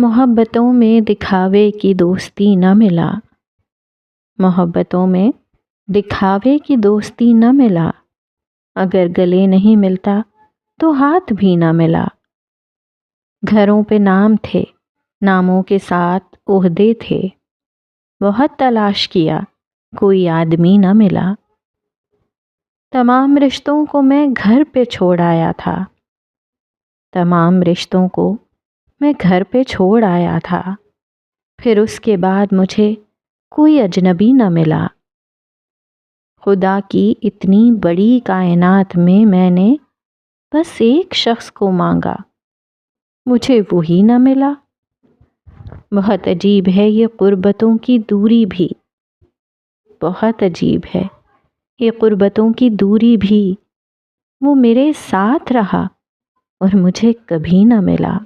محبتوں میں دکھاوے کی دوستی نہ ملا، محبتوں میں دکھاوے کی دوستی نہ ملا، اگر گلے نہیں ملتا تو ہاتھ بھی نہ ملا۔ گھروں پہ نام تھے، ناموں کے ساتھ عہدے تھے، بہت تلاش کیا کوئی آدمی نہ ملا۔ تمام رشتوں کو میں گھر پہ چھوڑ آیا تھا، تمام رشتوں کو میں گھر پہ چھوڑ آیا تھا، پھر اس کے بعد مجھے کوئی اجنبی نہ ملا۔ خدا کی اتنی بڑی کائنات میں نے بس ایک شخص کو مانگا، مجھے وہی نہ ملا۔ بہت عجیب ہے یہ قربتوں کی دوری بھی، بہت عجیب ہے یہ قربتوں کی دوری بھی، وہ میرے ساتھ رہا اور مجھے کبھی نہ ملا۔